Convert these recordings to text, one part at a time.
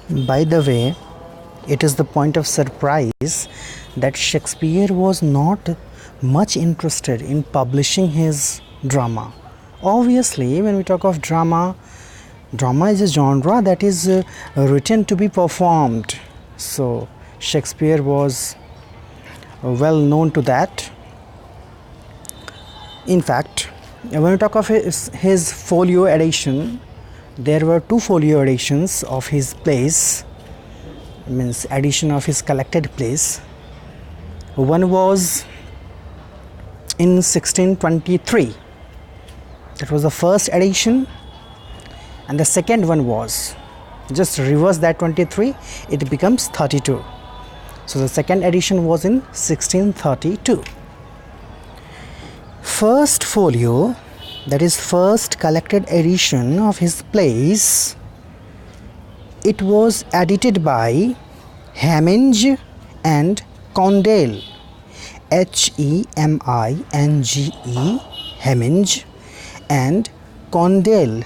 By the way, it is the point of surprise that Shakespeare was not much interested in publishing his drama. Obviously, when we talk of drama, drama is a genre that is written to be performed. So, Shakespeare was well known to that. In fact, when we talk of his folio edition, there were two folio editions of his plays, means edition of his collected plays. One was in 1623, that was the first edition, and the second one was, just reverse that 23, it becomes 32. So the second edition was in 1632. First folio, that is first collected edition of his plays, it was edited by Haminge and Condell, Heminge, Haminge, and Condell,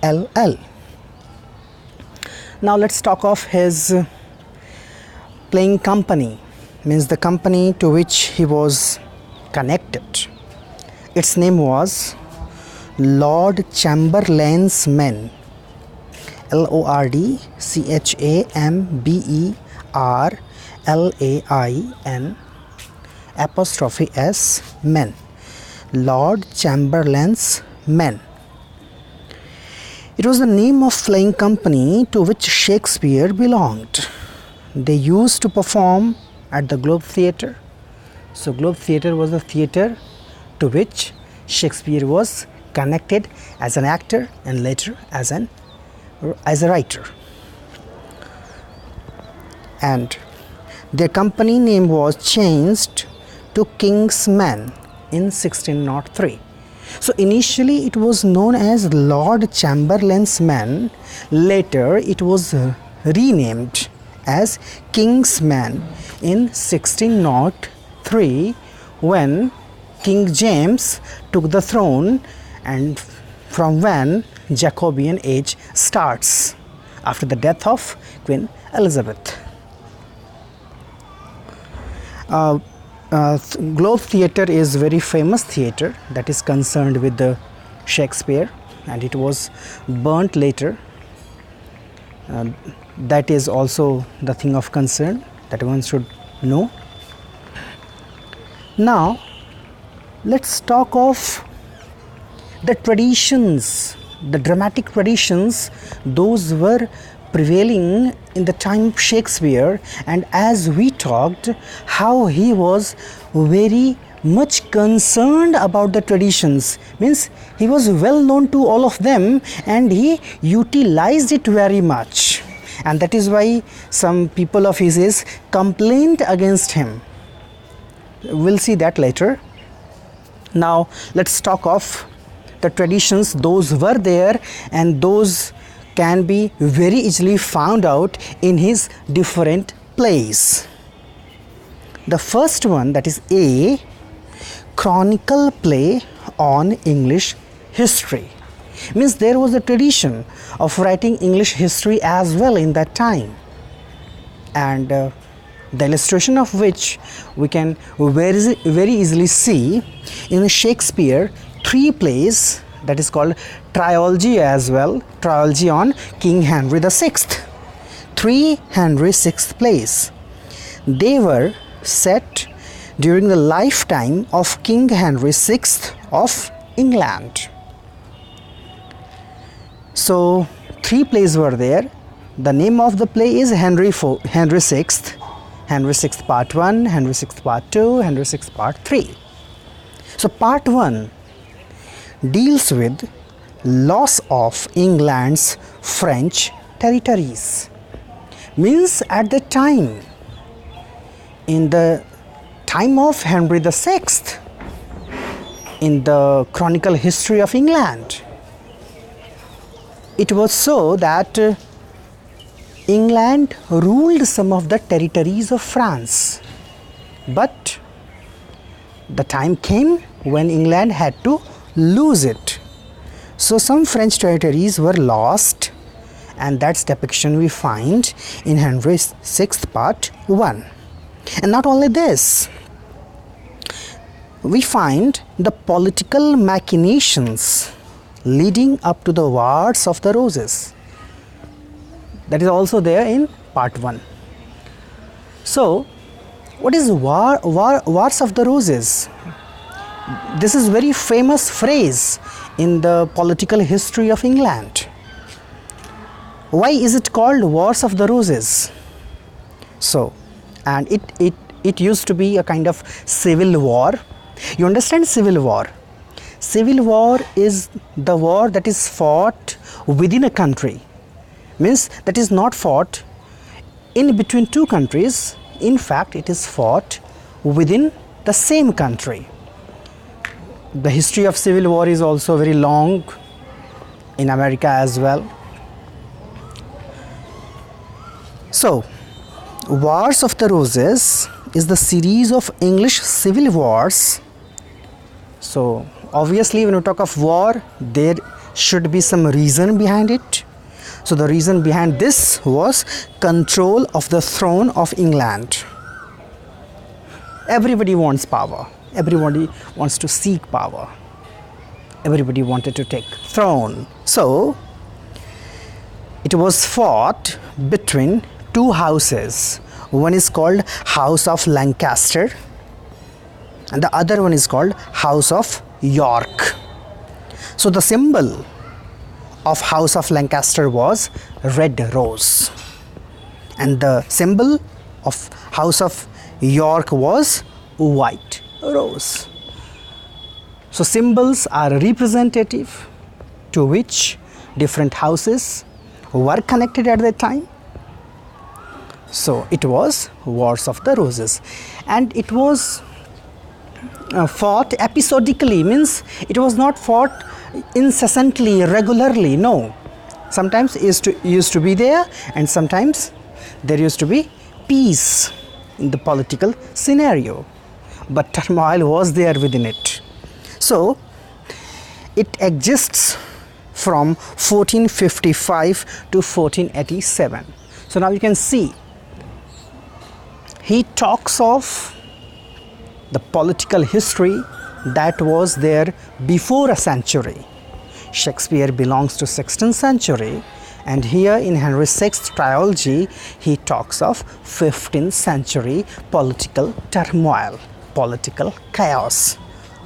Condell. Now let's talk of his playing company, means the company to which he was connected. Its name was Lord Chamberlain's Men, LORDCHAMBERLAIN Men, Lord Chamberlain's Men. It was the name of playing company to which Shakespeare belonged. They used to perform at the Globe Theatre. So Globe Theatre was the theatre to which Shakespeare was connected as an actor and later as a writer. And their company name was changed to King's Men in 1603. So initially it was known as Lord Chamberlain's Men. Later it was renamed as King's Men in 1603 when King James took the throne, and from when Jacobean age starts after the death of Queen Elizabeth. Globe Theatre is very famous theatre that is concerned with the Shakespeare, and it was burnt later. That is also the thing of concern that one should know. Now let's talk of the traditions, the dramatic traditions, those were prevailing in the time of Shakespeare, and as we talked, how he was very much concerned about the traditions, means he was well known to all of them and he utilized it very much, and that is why some people of his age complained against him. We'll see that later. Now let's talk of the traditions, those were there and those can be very easily found out in his different plays. The first one, that is A, chronicle play on English history, means there was a tradition of writing English history as well in that time, and the illustration of which we can very easily see in Shakespeare 3 plays, that is called trilogy as well, trilogy on King Henry VI, 3 Henry VI plays. They were set during the lifetime of King Henry VI of England. So 3 plays were there. The name of the play is Henry VI, Henry VI Part 1, Henry VI Part 2, Henry VI Part 3. So Part 1 deals with loss of England's French territories, means at the time, in the time of Henry VI, in the chronicle history of England, it was so that England ruled some of the territories of France, but the time came when England had to lose it. So some French territories were lost and that's depiction we find in Henry VI part 1. And not only this, we find the political machinations leading up to the Wars of the Roses. That is also there in part 1. So, what is Wars of the Roses? This is very famous phrase in the political history of England. Why is it called Wars of the Roses? So, and it used to be a kind of civil war. You understand civil war? Civil war is the war that is fought within a country. Means that is not fought in between two countries. In fact, it is fought within the same country. The history of civil war is also very long in America as well. So, Wars of the Roses is the series of English civil wars. So, obviously when we talk of war, there should be some reason behind it. So the reason behind this was control of the throne of England. Everybody wants power. Everybody wants to seek power. Everybody wanted to take throne. So it was fought between two houses. One is called House of Lancaster and the other one is called House of York. So the symbol of House of Lancaster was red rose and the symbol of House of York was white rose. So symbols are representative to which different houses were connected at that time. So it was Wars of the Roses, and it was fought episodically, means it was not fought incessantly, regularly. No, sometimes it used to be there, and sometimes there used to be peace in the political scenario, but turmoil was there within it. So it exists from 1455 to 1487. So now you can see he talks of the political history that was there before a century. Shakespeare belongs to 16th century, and here in Henry VI's trilogy he talks of 15th century political turmoil, political chaos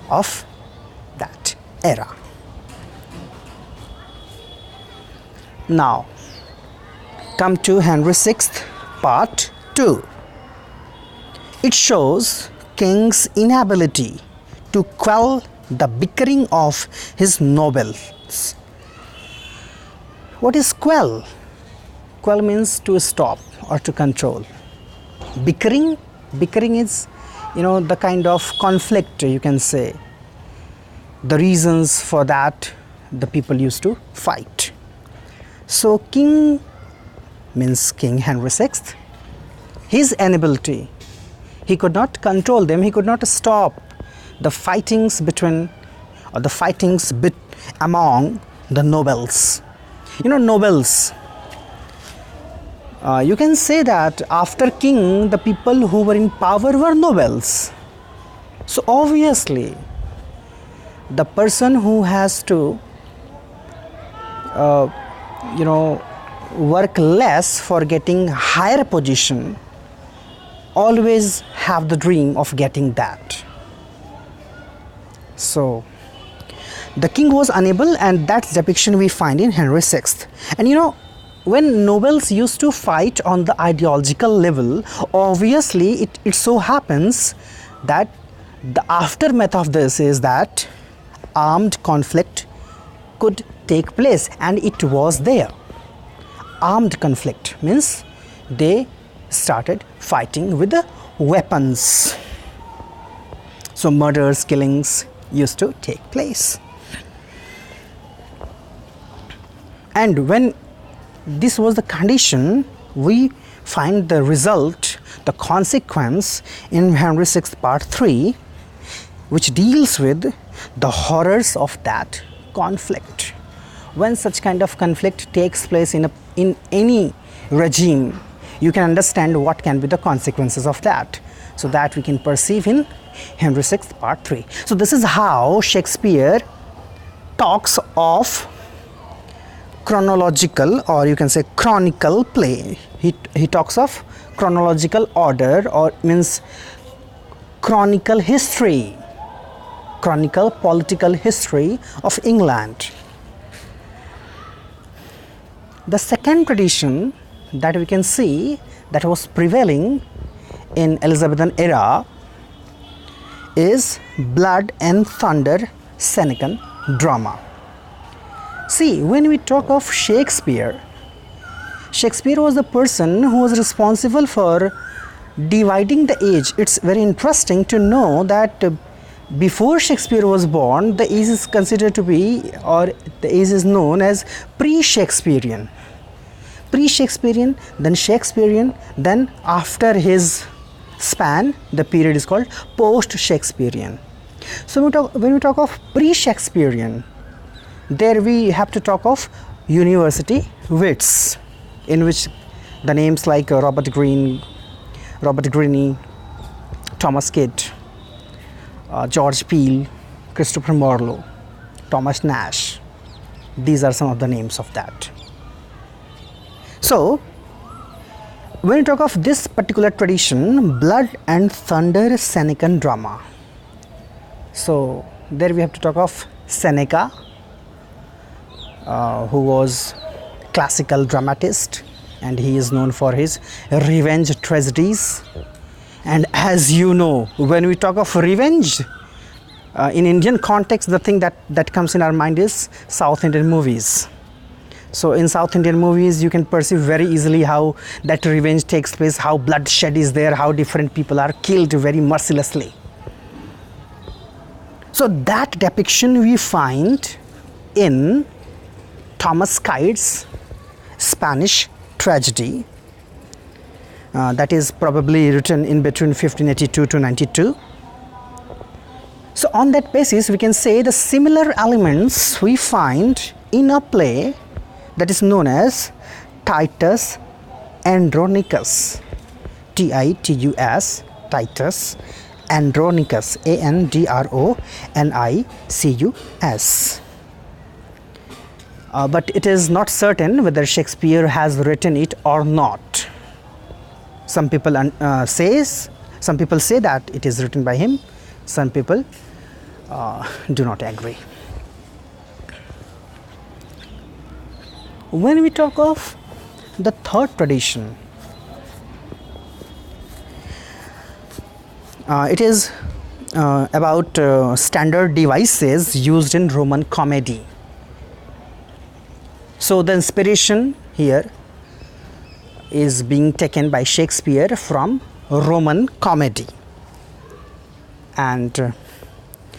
of that era. Now come to Henry VI part 2. It shows king's inability to quell the bickering of his nobles. What is quell? Quell means to stop or to control. Bickering is, the kind of conflict, you can say. The reasons for that the people used to fight. So king means King Henry VI. His inability, he could not control them, he could not stop the fightings between, or the fightings among the nobles. Nobles, you can say that after king, the people who were in power were nobles. So obviously, the person who has to, work less for getting higher position always have the dream of getting that. So the king was unable, and that's depiction we find in Henry VI. And when nobles used to fight on the ideological level, obviously it so happens that the aftermath of this is that armed conflict could take place, and it was there. Armed conflict means they started fighting with the weapons. So murders, killings used to take place. And when this was the condition, we find the result, the consequence in Henry VI part 3, which deals with the horrors of that conflict. when such kind of conflict takes place in any regime, you can understand what can be the consequences of that. So that we can perceive in Henry VI Part 3. So this is how Shakespeare talks of chronological, or you can say chronicle play. He talks of chronological order, or means chronicle history, chronicle political history of England. The second tradition that we can see that was prevailing in Elizabethan era is blood and thunder Senecan drama. See, when we talk of Shakespeare, Shakespeare was the person who was responsible for dividing the age. It's very interesting to know that before Shakespeare was born, the age is considered to be, or the age is known as pre-Shakespearean. Pre-Shakespearean, then Shakespearean, then after his span, the period is called post-Shakespearean. So when we talk of pre-Shakespearean, there we have to talk of university wits, in which the names like Robert Greene, Thomas Kidd, George Peele, Christopher Marlowe, Thomas Nash, these are some of the names of that. So when we talk of this particular tradition, blood and thunder Senecan drama, so there we have to talk of Seneca, who was classical dramatist, and he is known for his revenge tragedies. And as you know, when we talk of revenge in Indian context, the thing that comes in our mind is South Indian movies. So in South Indian movies, you can perceive very easily how that revenge takes place, how bloodshed is there, how different people are killed very mercilessly. So that depiction we find in Thomas Kyde's Spanish tragedy, that is probably written in between 1582 to 92. So on that basis, we can say the similar elements we find in a play that is known as Titus Andronicus, Titus, Titus Andronicus, Andronicus. But it is not certain whether Shakespeare has written it or not. Some people say that it is written by him. Some people do not agree. When we talk of the third tradition, it is about standard devices used in Roman comedy. So the inspiration here is being taken by Shakespeare from Roman comedy, and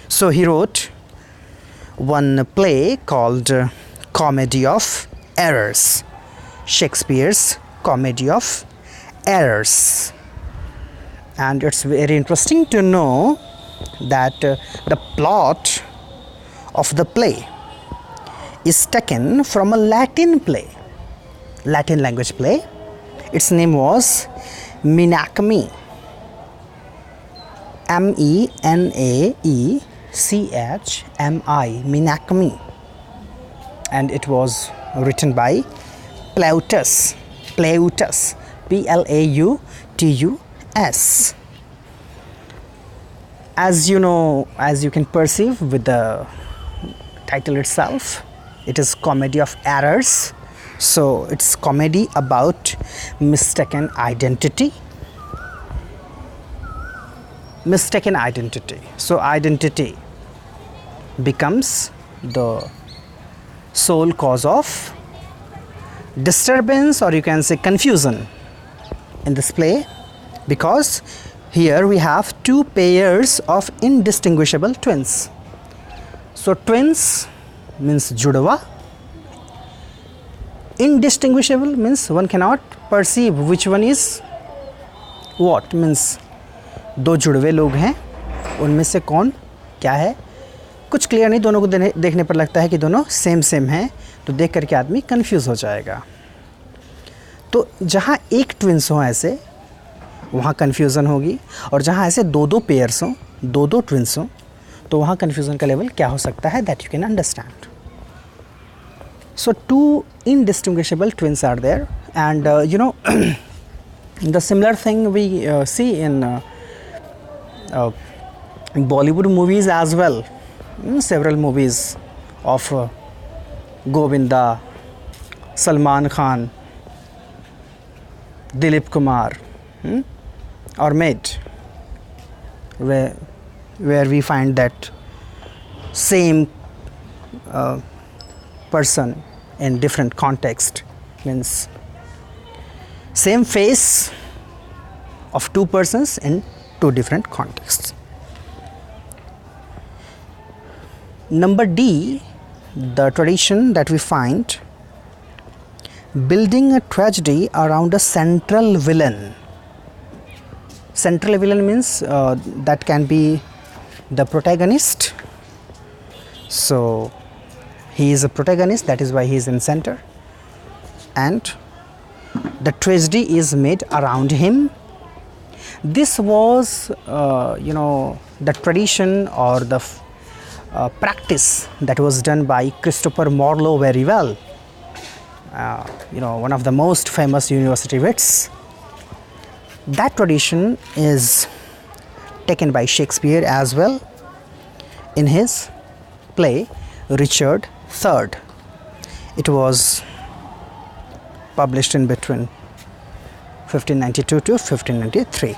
so he wrote one play called Comedy of Errors, Shakespeare's Comedy of Errors. And it's very interesting to know that the plot of the play is taken from a Latin play, Latin language play. Its name was Menachmi, Menaechmi, Menachmi, and it was written by Plautus, Plautus, Plautus. As you know, as you can perceive with the title itself, it is Comedy of Errors. So it's comedy about mistaken identity. Mistaken identity. So identity becomes the sole cause of disturbance, or you can say confusion in this play, because here we have two pairs of indistinguishable twins. So twins means judwa, indistinguishable means one cannot perceive which one is what, means दो जुड़वे लोग हैं, उनमें से कौन क्या है कुछ clear नहीं, दोनों को देखने पर लगता है कि दोनों सेम हैं, तो देख करके आदमी कंफ्यूज हो जाएगा। तो जहाँ एक ट्विंस हो ऐसे, वहाँ कन्फ्यूज़न होगी, और जहाँ ऐसे दो दो पेयर्स हों, दो दो ट्विंस हों, तो वहाँ कन्फ्यूज़न का लेवल क्या हो सकता है, that you can understand. So two indistinguishable twins are there, and the similar thing we see in Bollywood movies as well. Several movies of Govinda, Salman Khan, Dilip Kumar are made, where we find that same person in different context, means same face of two persons in two different contexts. Number D, the tradition that we find building a tragedy around a central villain. Central villain means that can be the protagonist. So he is a protagonist, that is why he is in center, and the tragedy is made around him. This was the tradition or the practice that was done by Christopher Marlowe very well, one of the most famous university wits. That tradition is taken by Shakespeare as well in his play Richard III. It was published in between 1592 to 1593.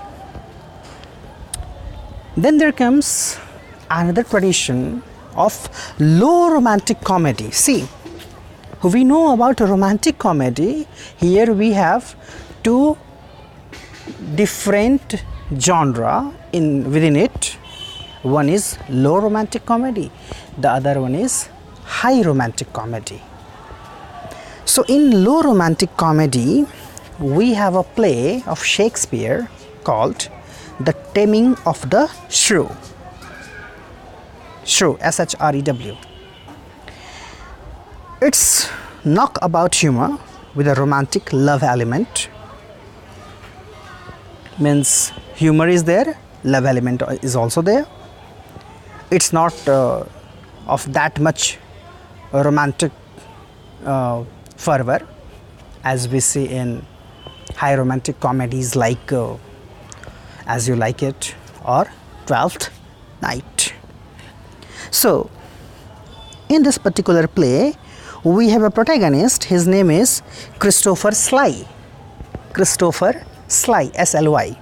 Then there comes another tradition of low romantic comedy. See, we know about romantic comedy. Here we have two different genre within it. One is low romantic comedy, the other one is high romantic comedy. So in low romantic comedy, we have a play of Shakespeare called The Taming of the Shrew. Shrew, S-H-R-E-W. It's knockabout humor with a romantic love element. Means humor is there, love element is also there. It's not of that much romantic fervor as we see in high romantic comedies like As You Like It or 12th Night. So in this particular play we have a protagonist. His name is Christopher Sly. Christopher Sly, S-L-Y.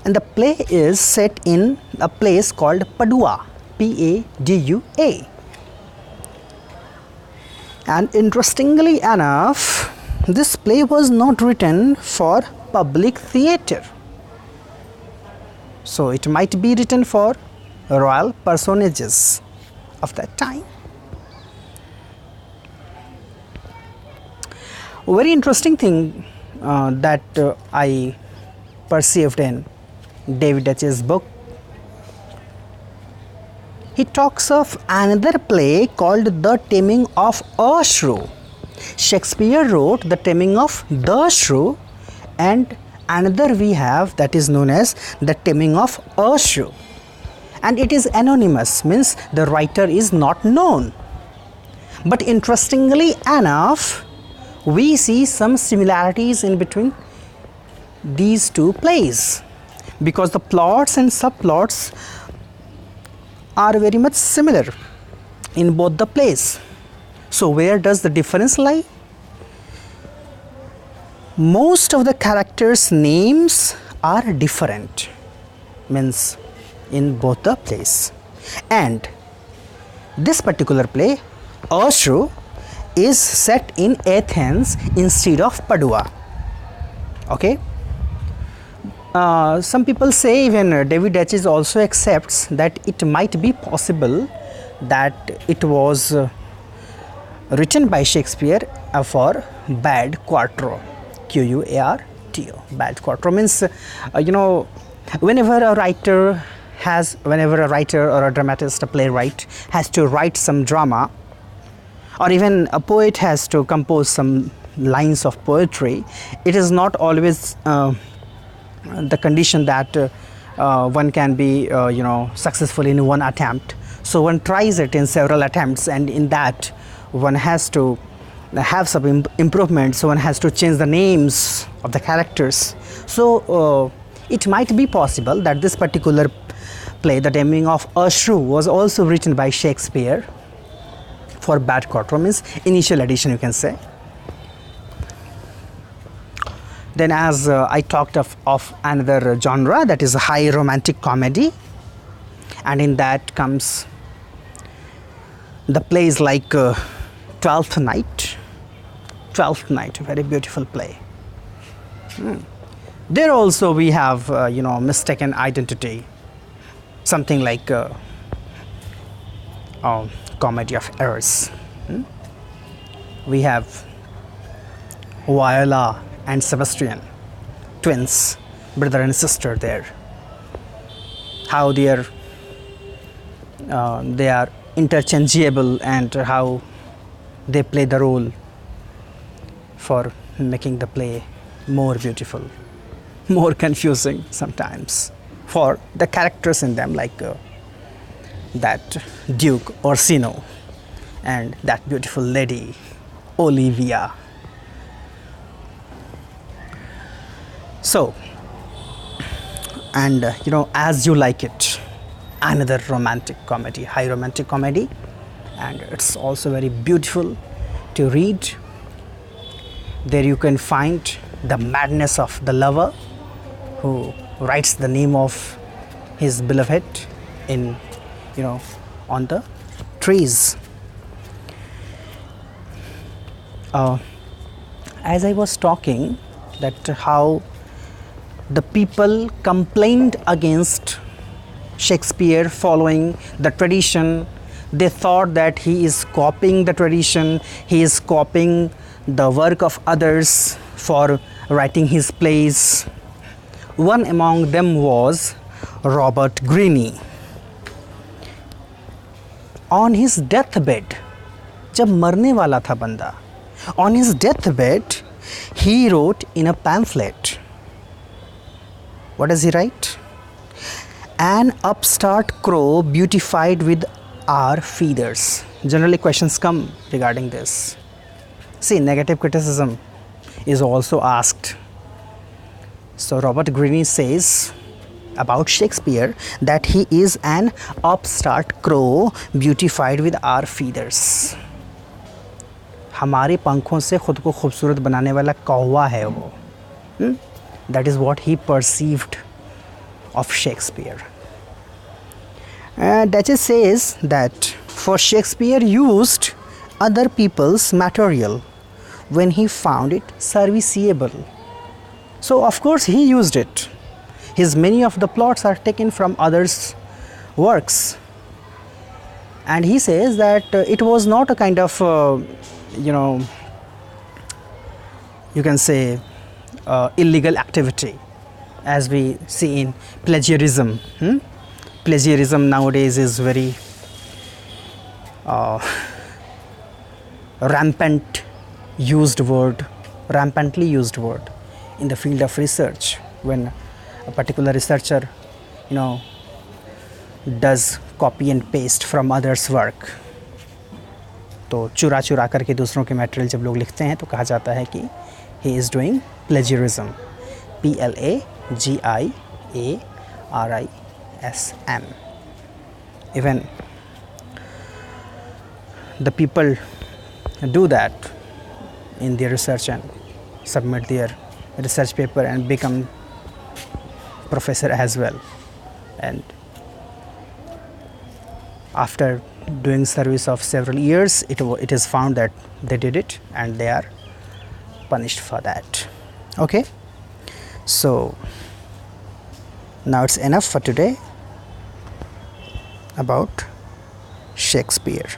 And the play is set in a place called Padua, P-A-D-U-A. And interestingly enough, this play was not written for public theatre. So it might be written for royal personages of that time. A very interesting thing that I perceived in David Daiches' book. He talks of another play called The Taming of a Shrew. Shakespeare wrote The Taming of the Shrew, and another we have that is known as The Taming of a Shrew. And it is anonymous, means the writer is not known. But interestingly enough, we see some similarities in between these two plays, because the plots and subplots are very much similar in both the plays. So where does the difference lie? Most of the characters' names are different, means in both the plays. And this particular play, A Shrew, is set in Athens instead of Padua. Okay. Some people say, even David Daiches also accepts that it might be possible that it was written by Shakespeare for bad quarto, Q-U-A-R-T-O. Bad quarto means, whenever a writer or a dramatist, a playwright has to write some drama, or even a poet has to compose some lines of poetry, it is not always the condition that one can be successful in one attempt. So one tries it in several attempts, and in that one has to have some improvement. So one has to change the names of the characters. So it might be possible that this particular play, The Taming of a Shrew, was also written by Shakespeare for bad quarto, means initial edition, you can say. Then, as I talked of another genre, that is high romantic comedy, and in that comes the plays like Twelfth Night. Twelfth Night, a very beautiful play. There also we have mistaken identity, something like Comedy of Errors. We have Viola and Sebastian, twins, brother and sister there. How they are interchangeable, and how they play the role for making the play more beautiful, more confusing sometimes for the characters in them, like that Duke Orsino and that beautiful lady Olivia. So, and As You Like It, another romantic comedy, high romantic comedy, and it's also very beautiful to read. There you can find the madness of the lover who writes the name of his beloved in on the trees. As I was talking, that how the people complained against Shakespeare following the tradition. They thought that he is copying the tradition, he is copying the work of others for writing his plays. One among them was Robert Greene. On his deathbed, जब मरने वाला था बंदा, on his deathbed, he wrote in a pamphlet. What does he write? An upstart crow beautified with our feathers. Generally questions come regarding this. See, negative criticism is also asked. So Robert Greene says about Shakespeare that he is an upstart crow beautified with our feathers. हमारे पंखों से खुद को खूबसूरत बनाने वाला कौवा है वो. That is what he perceived of Shakespeare. Daiches says that for Shakespeare used other people's material when he found it serviceable. So of course he used it. His many of the plots are taken from others' works, and he says that it was not a kind of you can say illegal activity, as we see in plagiarism. Plagiarism nowadays is very rampantly used word in the field of research. When a particular researcher does copy and paste from others' work, तो चुरा चुरा करके दूसरों के material जब लोग लिखते हैं तो कहा जाता है कि he is doing plagiarism. Plagiarism. Even the people do that in their research and submit their research paper and become professor as well, and after doing service of several years, it is found that they did it and they are punished for that. Okay, so now it's enough for today about Shakespeare.